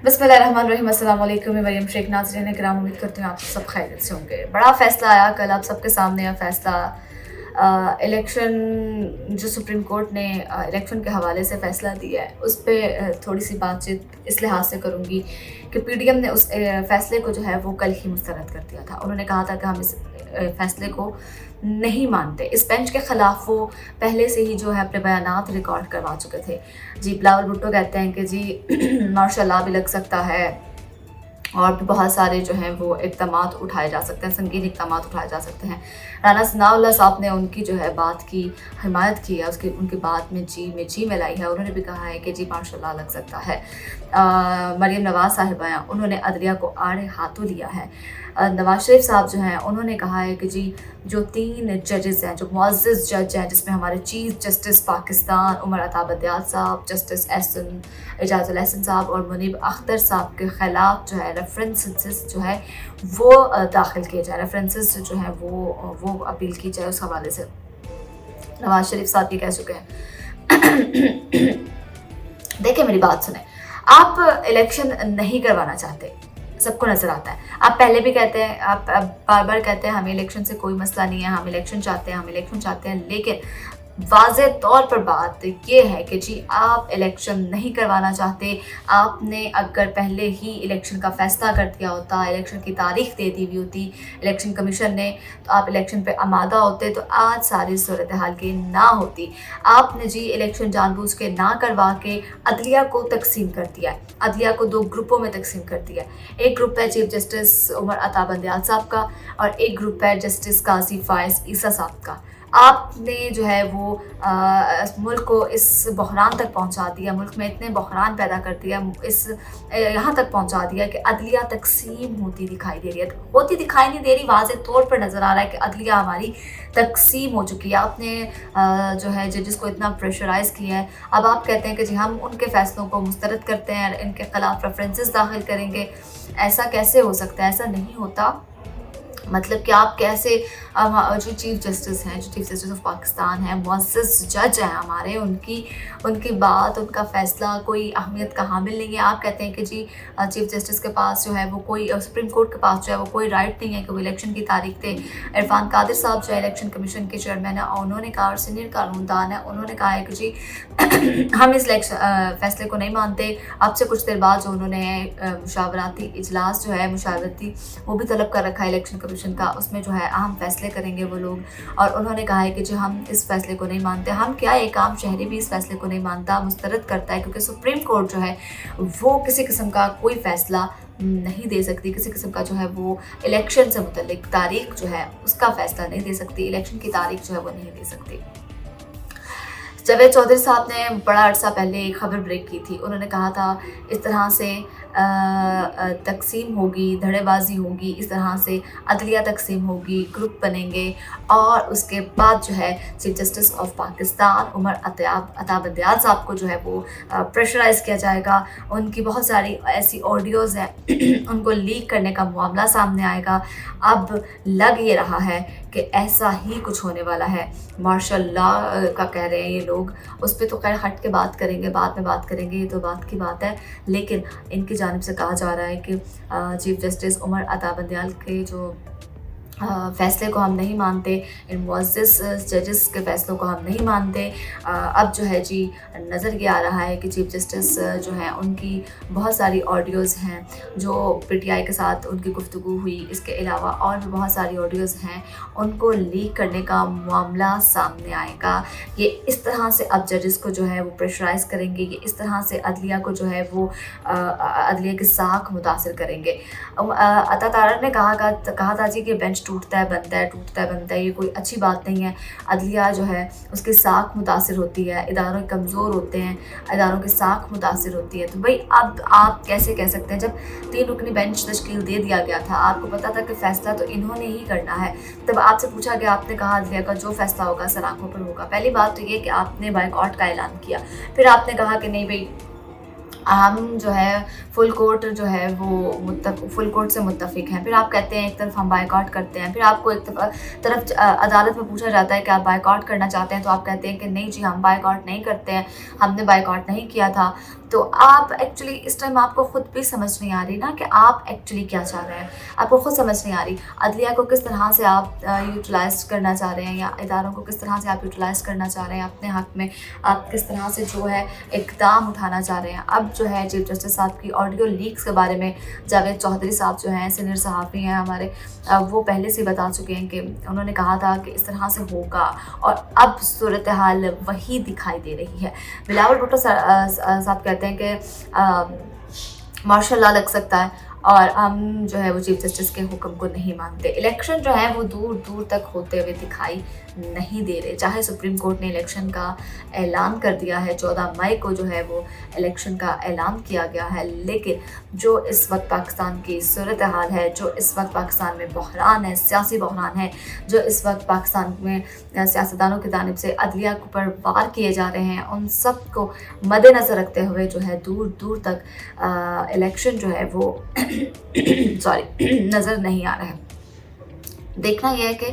बिस्मिल्लाहिर्रहमानिर्रहीम। अस्सलाम वालेकुम। मैं मरियम शेख। नाज़रीन किराम, उम्मीद करती हूँ आप सब खैरियत से होंगे। बड़ा फ़ैसला आया कल आप सबके सामने। यह फ़ैसला इलेक्शन जो सुप्रीम कोर्ट ने इलेक्शन के हवाले से फ़ैसला दिया है उस पर थोड़ी सी बातचीत इस लिहाज से करूँगी कि पीडीएम ने उस फ़ैसले को जो है वो कल ही मुस्तरद कर दिया था। उन्होंने कहा था कि हम इस फ़ैसले को नहीं मानते। इस बेंच के ख़िलाफ़ वो पहले से ही जो है अपने बयानात रिकॉर्ड करवा चुके थे। जी, बिलावल भुट्टो कहते हैं कि जी मार्शल लॉ भी लग सकता है और भी बहुत सारे जो हैं वो इक़दामात उठाए जा सकते हैं, संगीन इक़दामात उठाए जा सकते हैं। राना सनाउल्लाह साहब ने उनकी जो है बात की हिमायत की है, उसकी उनकी बात में जी मिलाई है। उन्होंने भी कहा है कि जी मार्शल लॉ लग सकता है। मरीम नवाज़ साहिबा हैं, उन्होंने अदलिया को आड़े हाथों लिया है। नवाज शरीफ साहब जो हैं उन्होंने कहा है कि जी जो 3 जजेस हैं, जो मुअज़्ज़ज़ जज हैं, जिसमें हमारे चीफ जस्टिस पाकिस्तान उमर अता बंदियाल साहब, जस्टिस एजाजुल एहसन साहब और मुनीब अख्तर साहब के ख़िलाफ़ जो है रेफरेंसेस जो है वो दाखिल किए जाए, रेफरेंसेस जो है वो अपील की जाए। उस हवाले से नवाज शरीफ साहब ये कह चुके हैं। देखिए, मेरी बात सुने। आप इलेक्शन नहीं करवाना चाहते, सबको नज़र आता है। आप पहले भी कहते हैं, आप बार बार कहते हैं हमें इलेक्शन से कोई मसला नहीं है, हम इलेक्शन चाहते हैं, हम इलेक्शन चाहते हैं। लेकिन वाज़ेह तौर पर बात ये है कि जी आप इलेक्शन नहीं करवाना चाहते। आपने अगर पहले ही इलेक्शन का फ़ैसला कर दिया होता, इलेक्शन की तारीख दे दी हुई होती इलेक्शन कमीशन ने, तो आप इलेक्शन पे आमादा होते, तो आज सारी सूरत हाल की ना होती। आपने जी इलेक्शन जानबूझ के ना करवा के अदलिया को तकसीम कर दिया है, अदलिया को 2 ग्रुपों में तकसीम कर दिया है। एक ग्रुप है चीफ जस्टिस उमर अता बंदियाल साहब का और एक ग्रुप है जस्टिस काजी फ़ाइज़ ईसा साहब का। आपने जो है वो मुल्क को इस बहरान तक पहुंचा दिया, मुल्क में इतने बहरान पैदा कर दिया, इस यहाँ तक पहुंचा दिया कि अदलिया तकसीम होती दिखाई दे रही है, होती दिखाई नहीं दे रही, वाज़ेह तौर पर नज़र आ रहा है कि अदलिया हमारी तकसीम हो चुकी है। आपने जो है जजेस को इतना प्रेशराइज़ किया है। अब आप कहते हैं कि जी हम उनके फ़ैसलों को मुस्तरद करते हैं, इनके ख़िलाफ़ रेफरेंसेस दाखिल करेंगे। ऐसा कैसे हो सकता है? ऐसा नहीं होता। मतलब कि आप कैसे जो चीफ जस्टिस हैं, जो चीफ जस्टिस ऑफ पाकिस्तान हैं, मुअज़्ज़ज़ जज हैं हमारे, उनकी बात, उनका फ़ैसला कोई अहमियत का हामिल नहीं है। आप कहते हैं कि जी चीफ जस्टिस के पास जो है वो कोई, सुप्रीम कोर्ट के पास जो है वो कोई राइट नहीं है कि वो इलेक्शन की तारीख दे। इरफान कादिर साहब जो है इलेक्शन कमीशन के चेयरमैन है, उन्होंने कहा, और सीनियर कानूनदान है, उन्होंने कहा है कि जी हम इस फ़ैसले को नहीं मानते। अब से कुछ देर बाद जो उन्होंने मुशावरती इजलास जो है मुशावरती वो भी तलब कर रखा है इलेक्शन कमीशन का, उसमें जो है अहम फ़ैसले करेंगे वो लोग। और उन्होंने कहा है कि जो हम इस फ़ैसले को नहीं मानते। हम क्या, एक आम शहरी भी इस फ़ैसले को नहीं मानता, मुस्तरद करता है, क्योंकि सुप्रीम कोर्ट जो है वो किसी किस्म का कोई फ़ैसला नहीं दे सकती, किसी किस्म का जो है वो इलेक्शन से मुतल्लिक तारीख जो है उसका फ़ैसला नहीं दे सकती, इलेक्शन की तारीख जो है वो नहीं दे सकती। जावेद चौधरी साहब ने बड़ा अरसा पहले एक ख़बर ब्रेक की थी। उन्होंने कहा था इस तरह से तकसीम होगी, धड़ेबाजी होगी, इस तरह से अदलिया तकसीम होगी, ग्रुप बनेंगे और उसके बाद जो है chief justice of Pakistan Umar Ata Bandial साहब को जो है वो प्रेशराइज़ किया जाएगा। उनकी बहुत सारी ऐसी ऑडियोज़ हैं उनको लीक करने का मामला सामने आएगा। अब लग ये रहा है कि ऐसा ही कुछ होने वाला है। मार्शल लॉ का कह रहे हैं ये लोग, उस पर तो खैर हट के बात करेंगे, बाद में बात करेंगे, ये तो बात की बात है। लेकिन इनकी जानिब से कहा जा रहा है कि चीफ जस्टिस उमर अता बंदियाल के जो फ़ैसले को हम नहीं मानते, इन मुअज़्ज़ज़ जजेस के फ़ैसलों को हम नहीं मानते। अब जो है जी नज़र ये आ रहा है कि चीफ जस्टिस जो हैं उनकी बहुत सारी ऑडियोज़ हैं जो पीटीआई के साथ उनकी गुफ्तगू हुई, इसके अलावा और भी बहुत सारी ऑडियोज़ हैं, उनको लीक करने का मामला सामने आएगा। ये इस तरह से अब जजेस को जो है वो प्रेशराइज़ करेंगे, ये इस तरह से अदलिया को जो है वो अदलिया की साख मुतासिर करेंगे। अता तारड़ ने कहा था जी कि बेंच टूटता है बनता है, टूटता है बनता है, ये कोई अच्छी बात नहीं है। अदलिया जो है उसकी साख मुतासिर होती है, इदारों कमज़ोर होते हैं, इदारों की साख मुतासिर होती है। तो भाई अब आप कैसे कह सकते हैं, जब 3 रुकनी बेंच तश्कील दे दिया गया था, आपको पता था कि फ़ैसला तो इन्होंने ही करना है, तब आपसे पूछा गया, आपने कहा अदलिया का जो फ़ैसला होगा सर आँखों पर होगा। पहली बात तो ये कि आपने बायकॉट का ऐलान किया, फिर आपने कहा कि नहीं भाई हम जो है फुल कोर्ट जो है वो फुल कोर्ट से मुत्तफ़िक हैं। फिर आप कहते हैं एक तरफ हम बायकॉट करते हैं, फिर आपको एक तरफ अदालत में पूछा जाता है कि आप बायकॉट करना चाहते हैं, तो आप कहते हैं कि नहीं जी हम बायकॉट नहीं करते हैं, हमने बायकॉट नहीं किया था। तो आप एक्चुअली इस टाइम आपको खुद भी समझ नहीं आ रही ना कि आप एक्चुअली क्या चाह रहे हैं, आपको खुद समझ नहीं आ रही। अदलिया को किस तरह से आप यूटिलाइज़ करना चाह रहे हैं, या इदारों को किस तरह से आप यूटिलाइज़ करना चाह रहे हैं अपने हक़ में, आप किस तरह से जो है इक़दाम उठाना चाह रहे हैं। अब जो है चीफ जस्टिस साहब की ऑडियो लीक्स के बारे में जावेद चौधरी साहब जो हैं सीनियर सहाफ़ी हैं हमारे, वो पहले से बता चुके हैं कि उन्होंने कहा था कि इस तरह से होगा, और अब सूरत हाल वही दिखाई दे रही है। बिलावल भुट्टो साहब कहते हैं कि मार्शल लॉ लग सकता है, और हम जो है वो चीफ जस्टिस के हुक्म को नहीं मानते। इलेक्शन जो है वो दूर दूर तक होते हुए दिखाई नहीं दे रहे। चाहे सुप्रीम कोर्ट ने इलेक्शन का ऐलान कर दिया है, 14 मई को जो है वो इलेक्शन का ऐलान किया गया है, लेकिन जो इस वक्त पाकिस्तान की सूरत हाल है, जो इस वक्त पाकिस्तान में बहरान है, सियासी बहरान है, जो इस वक्त पाकिस्तान में सियासतदानों की जानिब से अदलिया पर वार किए जा रहे हैं, उन सब को मद्देनज़र रखते हुए जो है दूर दूर तक इलेक्शन जो है वो सॉरी नज़र नहीं आ रहा है। देखना यह है कि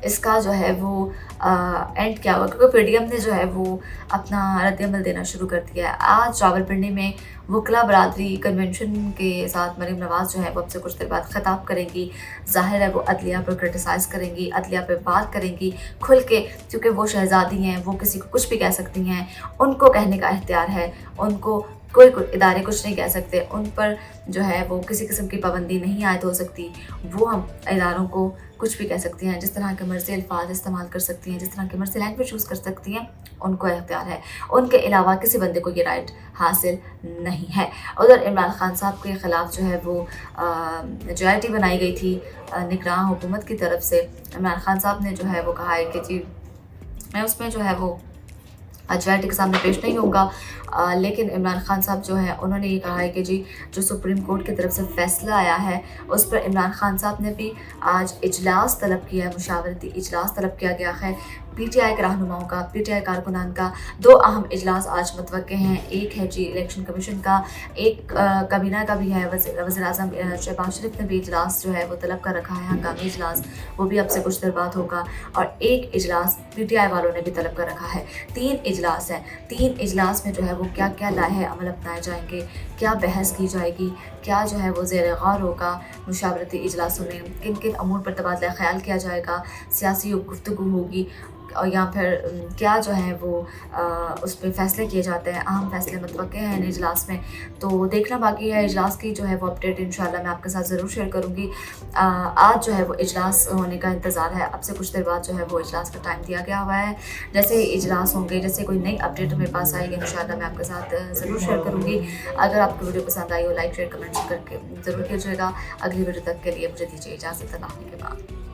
इसका जो है वो एंड क्या हुआ, क्योंकि पीडीएम ने जो है वो अपना रद्द-ए-अमल देना शुरू कर दिया है। आज रावलपिंडी में वकला बरादरी कन्वेंशन के साथ मरीम नवाज़ जो है वो अब से कुछ देर बाद ख़िताब करेंगी। ज़ाहिर है वो अदलिया पर क्रिटिसाइज़ करेंगी, अदलिया पर बात करेंगी खुल के, क्योंकि वो शहज़ादी हैं, वो किसी को कुछ भी कह सकती हैं, उनको कहने का इख्तियार है, उनको कोई इदारे कुछ नहीं कह सकते, उन पर जो है वो किसी किस्म की पाबंदी नहीं आयद हो सकती। वो हम इदारों को कुछ भी कह सकती हैं, जिस तरह के मर्ज़ी अल्फाज इस्तेमाल कर सकती हैं, जिस तरह की मर्ज़ी लैंग्वेज यूज़ कर सकती हैं, उनको इख्तियार है। उनके अलावा किसी बंदे को ये राइट हासिल नहीं है। उधर इमरान खान साहब के ख़िलाफ़ जो है वो JIT बनाई गई थी निगरान हुकूमत की तरफ से। इमरान खान साहब ने जो है वो कहा है कि जी मैं उसमें जो है वो JIT के सामने पेश नहीं होगा, लेकिन इमरान खान साहब जो है उन्होंने ये कहा है कि जी जो सुप्रीम कोर्ट की तरफ से फ़ैसला आया है उस पर इमरान खान साहब ने भी आज इजलास तलब किया है, मुशावरती इजलास तलब किया गया है। PTI के रहनुमाओं का, PTI कारकुनान का 2 अहम इजलास आज मुतवक्के हैं। एक है जी इलेक्शन कमीशन का, एक काबीना का भी है। वज़ीर-ए-आज़म शहबाज शरीफ ने भी इजलास जो है वो तलब कर रखा है, हंगामी इजलास, वो भी अब से कुछ देर बाद होगा। और एक इजलास PTI वालों ने भी तलब कर रखा है। 3 इजलास हैं। 3 इजलास में जो है वो क्या क्या लाहे अमल अपनाए जाएंगे, क्या बहस की जाएगी, क्या जो है वो ज़ेर गौर होगा मुशावरती इजलासों में, किन किन अमूर पर तबादला ख्याल किया जाएगा, सियासी गुफ्तगू होगी, और या फिर क्या जो है वो उस पर फ़ैसले किए जाते हैं। अहम फ़ैसले मुतवक्के हैं इन इजलास में, तो देखना बाकी है। इजलास की जो है वो अपडेट इंशाल्लाह मैं आपके साथ ज़रूर शेयर करूँगी। आज जो है वो इजलास होने का इंतज़ार है, अब से कुछ देर बाद जो है वो इजलास का टाइम दिया गया हुआ है। जैसे ही इजलास होंगे, जैसे कोई नई अपडेट मेरे पास आएगी इंशाल्लाह मैं आपके साथ ज़रूर शेयर करूँगी। अगर आपको वीडियो पसंद आई हो लाइक शेयर कमेंट करके ज़रूर कीजिएगा। अगली वीडियो तक के लिए मुझे दीजिए इजाज़त, अल्लाह के बाद।